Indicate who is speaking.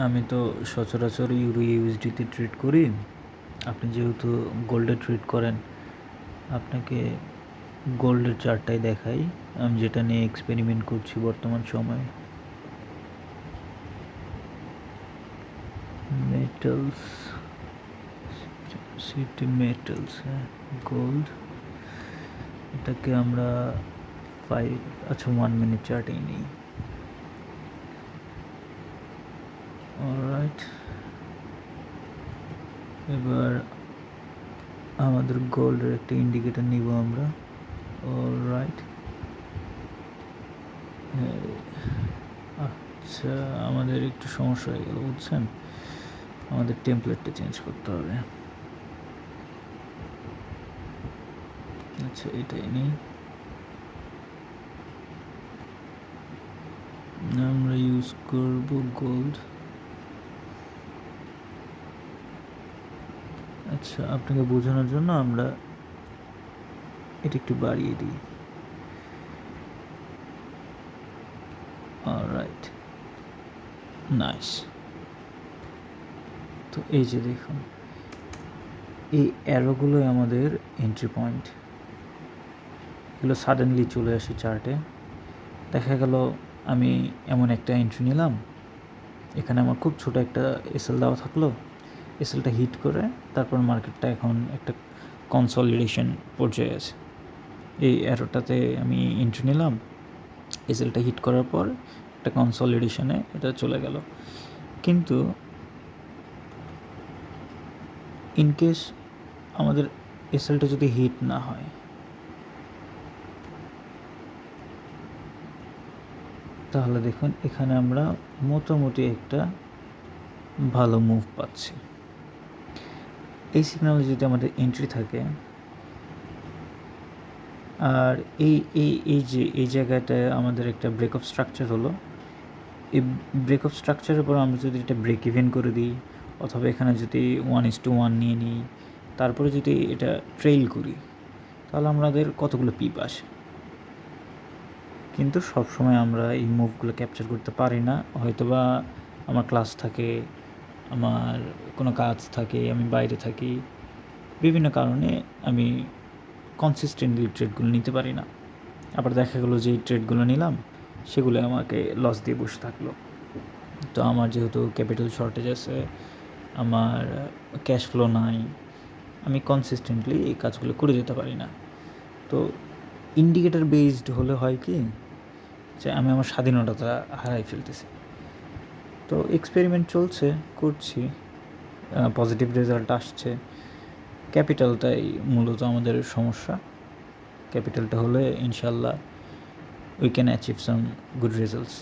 Speaker 1: আমি তো সচরাচর ইউরো ইউএসডিতে ট্রেড করি। আপনি যেহেতু গোল্ডে ট্রেড করেন, আপনাকে গোল্ডের চার্টটাই দেখাই, আমি যেটা নিয়ে এক্সপেরিমেন্ট করছি বর্তমান সময়ে। মেটালস, সিটি মেটালস, হ্যাঁ, গোল্ড, এটাকে আমরা 1 মিনিট চার্টেই নিই। অলরাইট, এবার আমাদের গোল্ডের একটা ইন্ডিকেটর নিব আমরা। অলরাইট, আচ্ছা, আমাদের একটু সমস্যা হয়ে গেল, বুঝছেন? আমাদের টেমপ্লেটটা চেঞ্জ করতে হবে। আচ্ছা, এটাই নেই, আমরা ইউজ করব গোল্ড। আচ্ছা, আপনাকে বোঝানোর জন্য আমরা এটা একটু বাড়িয়ে দিই। Alright, nice. তো এই যে দেখুন, এই অ্যারোগুলোই আমাদের এন্ট্রি পয়েন্ট। এগুলো সাডেনলি চলে আসে চার্টে। দেখা গেল আমি এমন একটা এন্ট্রি নিলাম, এখানে আমার খুব ছোট একটা এসএল দেওয়া থাকলো, এসএলটা হিট করে তারপর মার্কেটটা এখন একটা কনসলিডেশন পর্যায়ে আছে। এই অ্যারোটাতে আমি এন্ট্রি নিলাম, এসএলটা হিট করার পর একটা কনসলিডেশনে এটা চলে গেল। কিন্তু ইনকেস আমাদের এসএলটা যদি হিট না হয়, তাহলে দেখুন এখানে আমরা মোটামুটি একটা ভালো মুভ পাচ্ছি। এই সিগন্যালে যদি আমাদের এন্ট্রি থাকে, আর এই জায়গাটায় আমাদের একটা ব্রেক অফ স্ট্রাকচার হলো, এই ব্রেক অফ স্ট্রাকচারের পর আমরা যদি এটা ব্রেক ইভেন করে দিই, অথবা এখানে যদি 1:1 নিয়ে নিই, তারপরে যদি এটা ট্রেইল করি, তাহলে আমাদের কতগুলো পিপ আসে। কিন্তু সবসময় আমরা এই মুভগুলো ক্যাপচার করতে পারি না, হয়তোবা আমার ক্লাস থাকে, আমার কোনো কাজ থাকে, আমি বাইরে থাকি, বিভিন্ন কারণে আমি কনসিস্টেন্টলি ট্রেডগুলো নিতে পারি না। আবার দেখা গেলো যে এই ট্রেডগুলো নিলাম, সেগুলো আমাকে লস দিয়ে বসে থাকলো। তো আমার যেহেতু ক্যাপিটাল শর্টেজ আছে, আমার ক্যাশ ফ্লো নাই, আমি কনসিস্টেন্টলি এই কাজগুলো করে যেতে পারি না। তো ইন্ডিকেটার বেসড হলে হয় কি, যে আমি আমার স্বাধীনতা হারাই ফেলতেছি। তো এক্সপেরিমেন্ট চলছে, করছি, পজিটিভ রেজাল্ট আসছে। ক্যাপিটালটাই মূলত আমাদের সমস্যা। ক্যাপিটালটা হলে ইনশাল্লাহ we can achieve some good results.